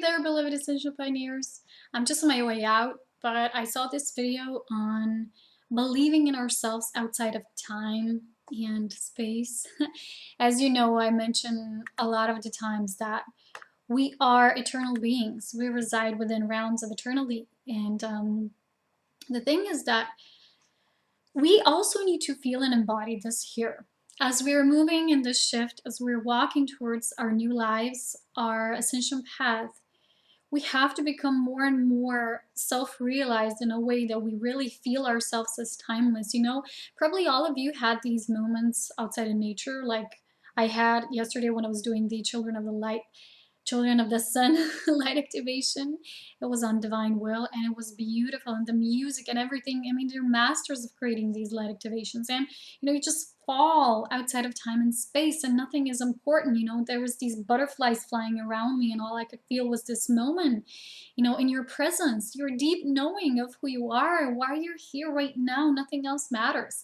there, beloved Ascension Pioneers. I'm just on my way out, but I saw this video on believing in ourselves outside of time and space. As you know, I mention a lot of the times that we are eternal beings. We reside within realms of eternity. And the thing is that we also need to feel and embody this here. As we're moving in this shift, as we're walking towards our new lives, our ascension path, we have to become more and more self-realized in a way that we really feel ourselves as timeless. Probably all of you had these moments outside of nature, like I had yesterday when I was doing the Children of the Light, Children of the Sun light activation. It was on Divine Will and it was beautiful, and the music and everything. I mean, they're masters of creating these light activations, and you just fall outside of time and space and nothing is important. There was these butterflies flying around me and all I could feel was this moment, in your presence, your deep knowing of who you are, why you're here right now. Nothing else matters.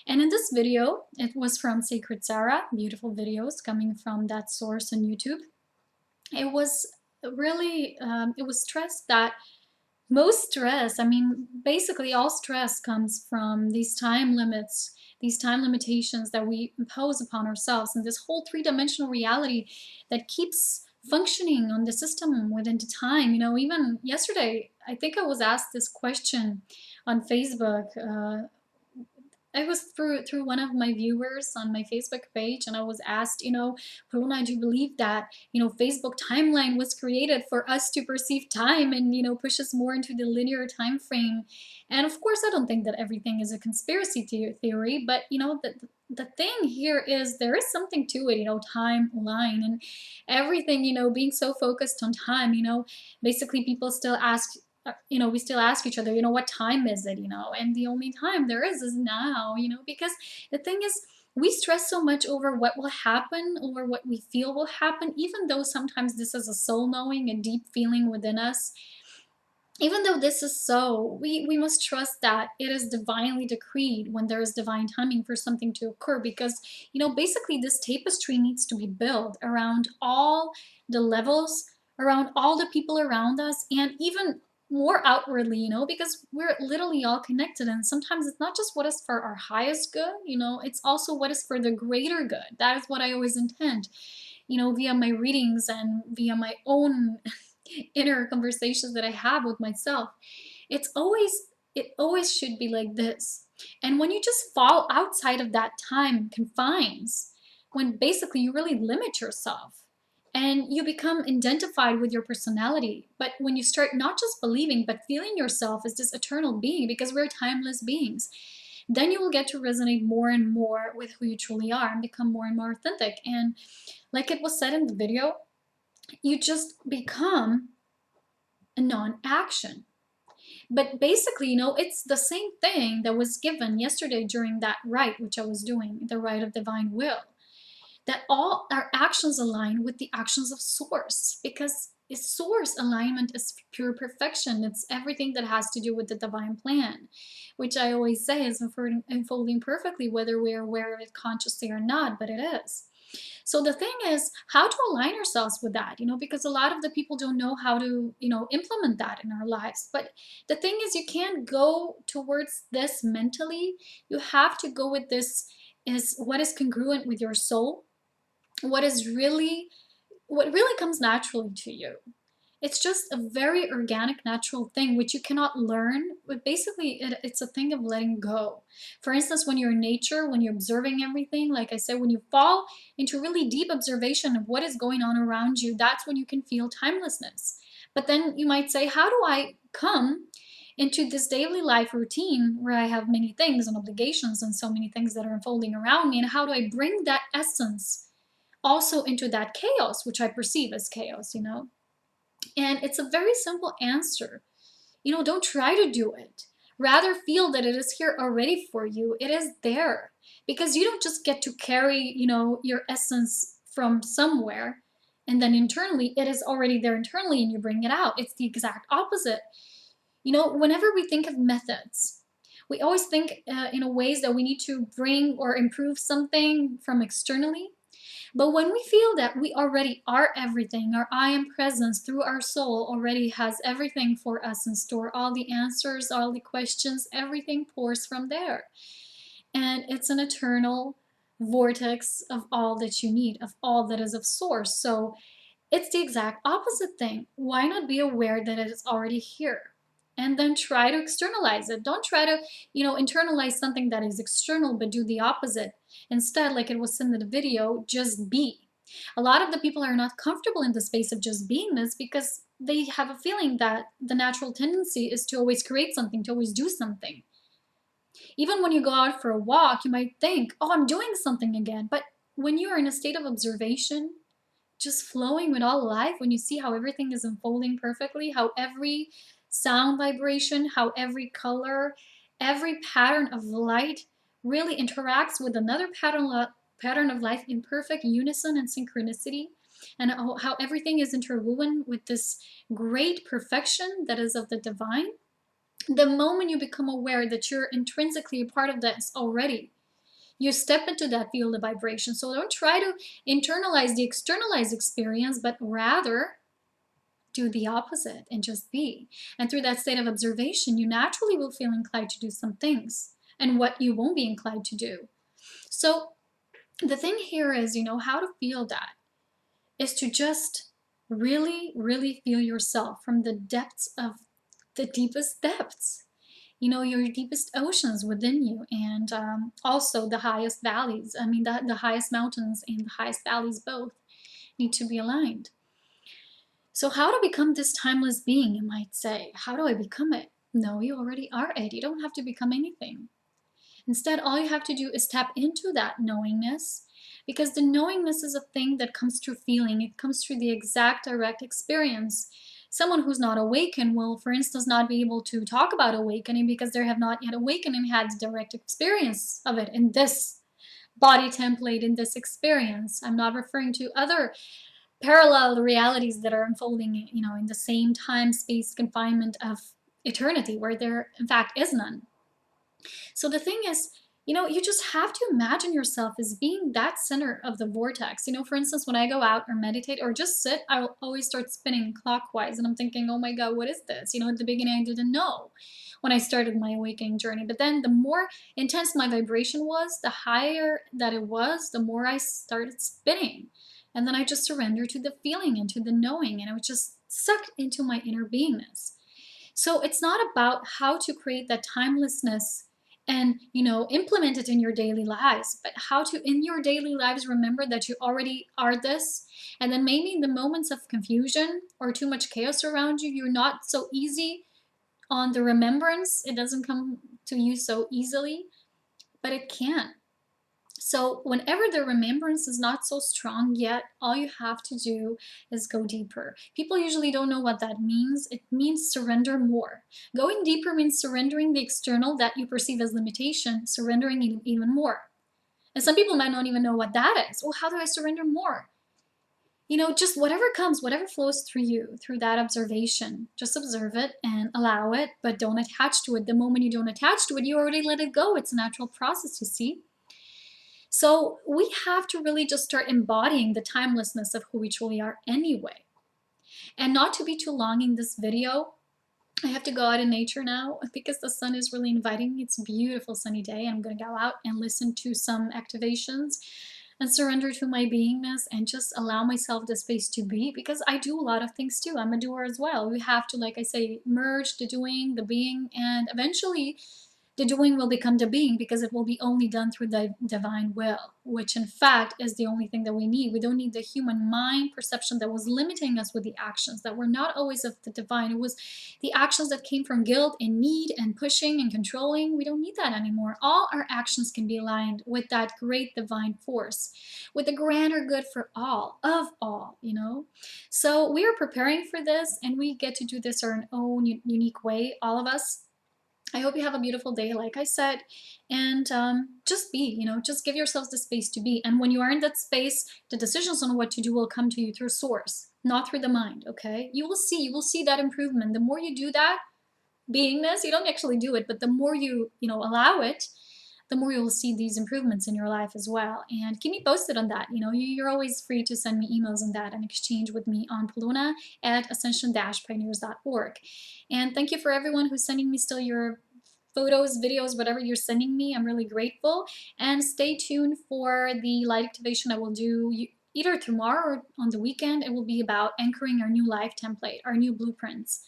And in this video, it was from Sacred Sarah, beautiful videos coming from that source on YouTube. It was really, it was stress that most stress, I mean, basically all stress comes from these time limits, these time limitations that we impose upon ourselves, and this whole three-dimensional reality that keeps functioning on the system within the time. Even yesterday, I think I was asked this question on Facebook. It was through one of my viewers on my Facebook page, and I was asked, Polona, do you believe that, Facebook timeline was created for us to perceive time and, push us more into the linear time frame? And of course, I don't think that everything is a conspiracy theory, but, the thing here is there is something to it, timeline and everything, being so focused on time, basically people still ask, we still ask each other, what time is it, and the only time there is now, because the thing is, we stress so much over what will happen, over what we feel will happen, even though sometimes this is a soul knowing, a deep feeling within us. Even though this is so, we must trust that it is divinely decreed when there is divine timing for something to occur, because, basically this tapestry needs to be built around all the levels, around all the people around us, and even more outwardly, because we're literally all connected, and sometimes it's not just what is for our highest good, it's also what is for the greater good. That is what I always intend, via my readings and via my own inner conversations that I have with myself. It always should be like this. And when you just fall outside of that time confines, when basically you really limit yourself and you become identified with your personality, but when you start not just believing but feeling yourself as this eternal being, because we're timeless beings, then you will get to resonate more and more with who you truly are and become more and more authentic. And like it was said in the video, you just become a non-action. But basically, it's the same thing that was given yesterday during that rite, which I was doing, the rite of divine will, that all our actions align with the actions of source, because source alignment is pure perfection. It's everything that has to do with the divine plan, which I always say is unfolding perfectly, whether we're aware of it consciously or not, but it is. So the thing is how to align ourselves with that, because a lot of the people don't know how to, implement that in our lives. But the thing is, you can't go towards this mentally. You have to go with this is what is congruent with your soul, what really comes naturally to you. It's just a very organic, natural thing which you cannot learn, but basically it's a thing of letting go. For instance, when you're in nature, when you're observing everything, like I said, when you fall into really deep observation of what is going on around you, that's when you can feel timelessness. But then you might say, how do I come into this daily life routine where I have many things and obligations and so many things that are unfolding around me, and how do I bring that essence also into that chaos, which I perceive as chaos, And it's a very simple answer. Don't try to do it. Rather feel that it is here already for you. It is there. Because you don't just get to carry, your essence from somewhere and then internally, it is already there internally and you bring it out. It's the exact opposite. Whenever we think of methods, we always think in a ways that we need to bring or improve something from externally. But when we feel that we already are everything, our I am presence through our soul already has everything for us in store, all the answers, all the questions, everything pours from there. And it's an eternal vortex of all that you need, of all that is of source. So it's the exact opposite thing. Why not be aware that it is already here? And then try to externalize it. Don't try to, internalize something that is external, but do the opposite. Instead, like it was in the video, just be. A lot of the people are not comfortable in the space of just beingness because they have a feeling that the natural tendency is to always create something, to always do something. Even when you go out for a walk, you might think, oh, I'm doing something again. But when you are in a state of observation, just flowing with all life, when you see how everything is unfolding perfectly, how every sound vibration, how every color, every pattern of light really interacts with another pattern of life in perfect unison and synchronicity, and how everything is interwoven with this great perfection that is of the divine. The moment you become aware that you're intrinsically a part of this already, you step into that field of vibration. So don't try to internalize the externalized experience, but rather do the opposite and just be. And through that state of observation, you naturally will feel inclined to do some things and what you won't be inclined to do. So the thing here is, how to feel that is to just really, really feel yourself from the depths of the deepest depths, your deepest oceans within you, and also the highest valleys. I mean, the highest mountains and the highest valleys both need to be aligned. So how to become this timeless being, you might say? How do I become it? No, you already are it. You don't have to become anything. Instead, all you have to do is tap into that knowingness, because the knowingness is a thing that comes through feeling. It comes through the exact direct experience. Someone who's not awakened will, for instance, not be able to talk about awakening because they have not yet awakened and had the direct experience of it in this body template, in this experience. I'm not referring to other parallel realities that are unfolding, in the same time space confinement of eternity, where there, in fact, is none. So the thing is, you just have to imagine yourself as being that center of the vortex. For instance, when I go out or meditate or just sit, I'll always start spinning clockwise. And I'm thinking, oh my God, what is this? At the beginning, I didn't know when I started my awakening journey. But then the more intense my vibration was, the higher that it was, the more I started spinning. And then I just surrendered to the feeling and to the knowing. And I was just sucked into my inner beingness. So it's not about how to create that timelessness and implement it in your daily lives, but how to in your daily lives remember that you already are this. And then maybe in the moments of confusion or too much chaos around you, you're not so easy on the remembrance. It doesn't come to you so easily, but it can. So whenever the remembrance is not so strong yet, all you have to do is go deeper. People usually don't know what that means. It means surrender more. Going deeper means surrendering the external that you perceive as limitation, surrendering it even more. And some people might not even know what that is. Well, how do I surrender more? Just whatever comes, whatever flows through you, through that observation, just observe it and allow it, but don't attach to it. The moment you don't attach to it, you already let it go. It's a natural process, you see. So we have to really just start embodying the timelessness of who we truly are anyway. And not to be too long in this video, I have to go out in nature now because the sun is really inviting me. It's a beautiful sunny day. I'm going to go out and listen to some activations and surrender to my beingness and just allow myself the space to be, because I do a lot of things too. I'm a doer as well. We have to, like I say, merge the doing, the being, and eventually the doing will become the being, because it will be only done through the divine will, which in fact is the only thing that we need. We don't need the human mind perception that was limiting us with the actions that were not always of the divine. It was the actions that came from guilt and need and pushing and controlling. We don't need that anymore. All our actions can be aligned with that great divine force, with the grander good for all, of all. So we are preparing for this, and we get to do this our own unique way, all of us. I hope you have a beautiful day, like I said, and just be, just give yourselves the space to be. And when you are in that space, the decisions on what to do will come to you through source, not through the mind, okay? You will see that improvement. The more you do that, beingness, you don't actually do it, but the more you allow it, the more you'll see these improvements in your life as well. And keep me posted on that. You're always free to send me emails on that and exchange with me on Polona at ascension-pioneers.org. And thank you for everyone who's sending me still your photos, videos, whatever you're sending me. I'm really grateful. And stay tuned for the light activation I will do either tomorrow or on the weekend. It will be about anchoring our new life template, our new blueprints.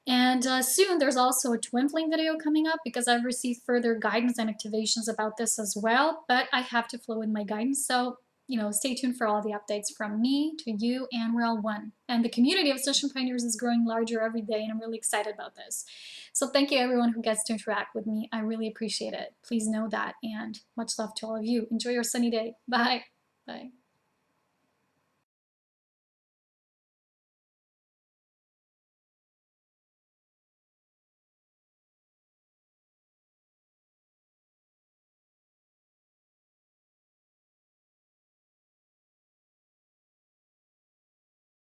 And soon there's also a twin flame video coming up because I've received further guidance and activations about this as well, but I have to flow with my guidance. So, stay tuned for all the updates from me to you, and we're all one. And the community of Ascension Pioneers is growing larger every day, and I'm really excited about this. So thank you everyone who gets to interact with me. I really appreciate it. Please know that, and much love to all of you. Enjoy your sunny day. Bye. Bye.